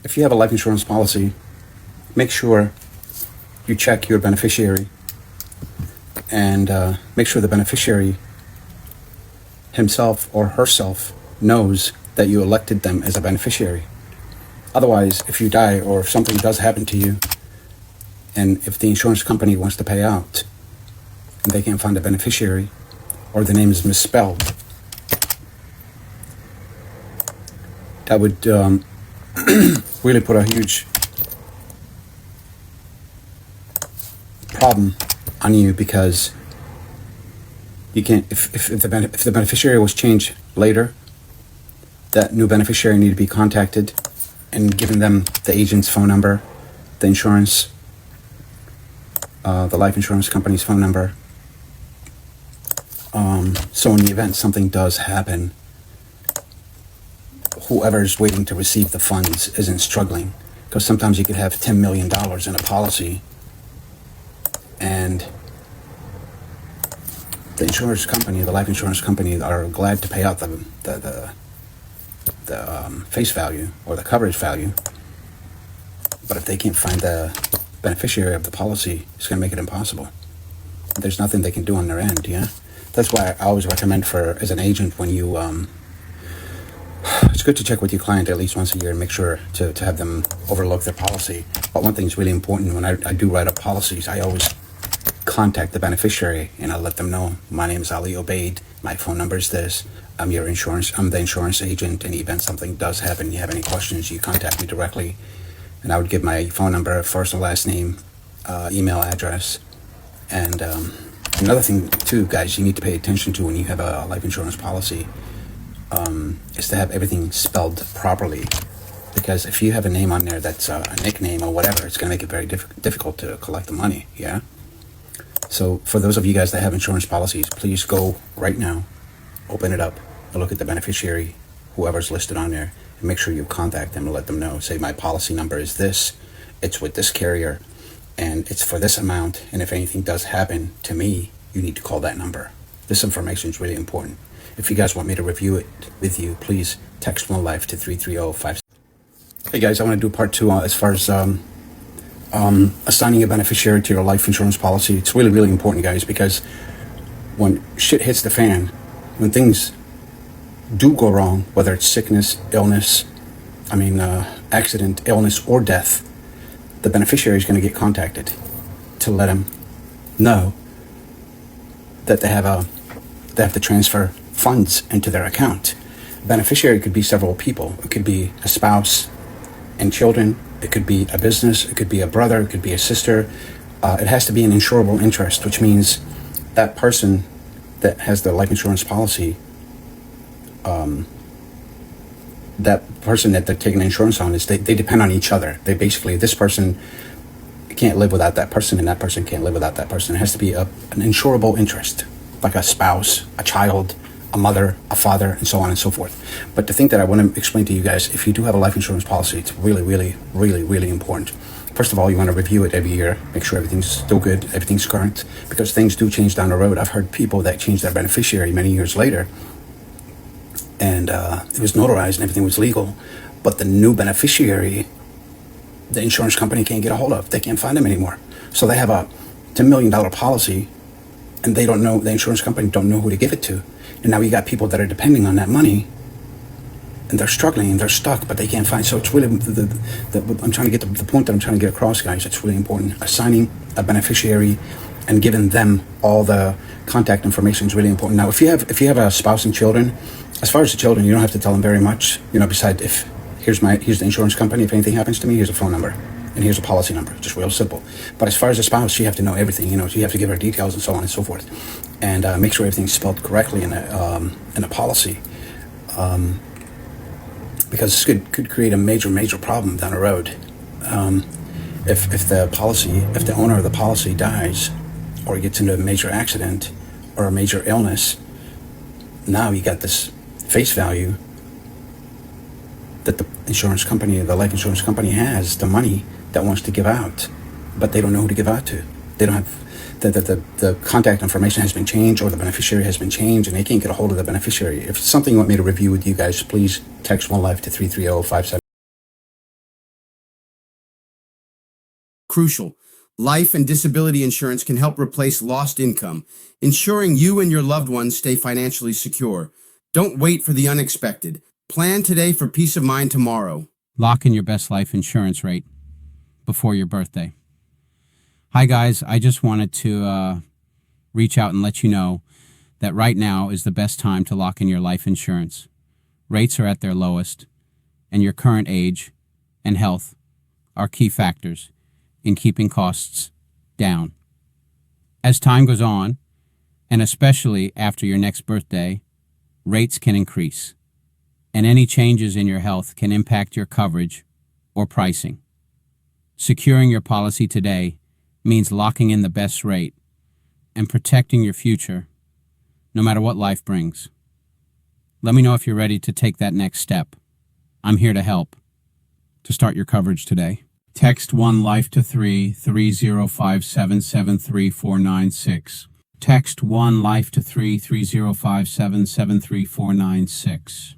If you have a life insurance policy, make sure you check your beneficiary and make sure the beneficiary himself or herself knows that you elected them as a beneficiary. Otherwise, if you die or if something does happen to you, and if the insurance company wants to pay out and they can't find a beneficiary or the name is misspelled, that would really put a huge problem on you, because you can't, if the beneficiary was changed later, that new beneficiary need to be contacted and given them the agent's phone number, the insurance, the life insurance company's phone number. So in the event something does happen, whoever's waiting to receive the funds isn't struggling, because sometimes you could have $10 million in a policy and the insurance company, the life insurance company, are glad to pay out the face value or the coverage value. But if they can't find the beneficiary of the policy, it's going to make it impossible. There's nothing they can do on their end, yeah? That's why I always recommend, for as an agent, when you it's good to check with your client at least once a year and make sure to have them overlook their policy. But one thing is really important: when I do write up policies, I always contact the beneficiary and I'll let them know, my name is Ali Obaid, my phone number is this, I'm the insurance agent. In the event something does happen, you have any questions, you contact me directly. And I would give my phone number, first and last name, email address. And another thing too, guys, you need to pay attention to when you have a life insurance policy, is to have everything spelled properly. Because if you have a name on there that's a nickname or whatever, it's going to make it very difficult to collect the money, yeah? So for those of you guys that have insurance policies, please go right now, open it up, and look at the beneficiary, whoever's listed on there, and make sure you contact them and let them know. Say, my policy number is this, it's with this carrier, and it's for this amount, and if anything does happen to me, you need to call that number. This information is really important. If you guys want me to review it with you, please text One Life to 330-5. Hey guys, I want to do part 2 as far as assigning a beneficiary to your life insurance policy. It's really, really important, guys, because when shit hits the fan, when things do go wrong, whether it's sickness, illness, accident, illness, or death, the beneficiary is going to get contacted to let them know that they have to transfer funds into their account. Beneficiary could be several people. It could be a spouse and children. It could be a business. It could be a brother. It could be a sister. It has to be an insurable interest, which means that person that has the life insurance policy, that person that they're taking insurance on, is they depend on each other. They basically, this person can't live without that person, and that person can't live without that person. It has to be an insurable interest, like a spouse, a child, a mother, a father, and so on and so forth. But the thing that I want to explain to you guys, if you do have a life insurance policy, it's really, really, really, really important. First of all, you want to review it every year, make sure everything's still good, everything's current, because things do change down the road. I've heard people that changed their beneficiary many years later, and it was notarized and everything was legal, but the new beneficiary, the insurance company can't get a hold of. They can't find them anymore. So they have a $10 million policy, and they don't know, the insurance company don't know who to give it to. And now you got people that are depending on that money, and they're struggling and they're stuck, but they can't find. So it's really, I'm trying to get the point that I'm trying to get across, guys. It's really important. Assigning a beneficiary and giving them all the contact information is really important. Now, if you have a spouse and children, as far as the children, you don't have to tell them very much. Besides, here's the insurance company. If anything happens to me, here's a phone number. And here's a policy number, just real simple. But as far as a spouse, you have to know everything, so you have to give her details and so on and so forth. And make sure everything's spelled correctly in a policy. Because this could create a major problem down the road. If the owner of the policy dies, or gets into a major accident, or a major illness, now you got this face value that the insurance company, the life insurance company, has the money that wants to give out, but they don't know who to give out to. They don't have the contact information has been changed, or the beneficiary has been changed, and they can't get a hold of the beneficiary. If it's something you want me to review with you guys, please text One Life to 330-57. crucial. Life and disability insurance can help replace lost income, ensuring you and your loved ones stay financially secure. Don't wait for the unexpected. Plan today for peace of mind tomorrow. Lock in your best life insurance rate before your birthday. Hi guys, I just wanted to reach out and let you know that right now is the best time to lock in your life insurance. Rates are at their lowest, and your current age and health are key factors in keeping costs down. As time goes on, and especially after your next birthday, rates can increase, and any changes in your health can impact your coverage or pricing. Securing your policy today means locking in the best rate and protecting your future, no matter what life brings. Let me know if you're ready to take that next step. I'm here to help. To start your coverage today, text 1LIFE to 33057773496. Text 1LIFE to 33057773496.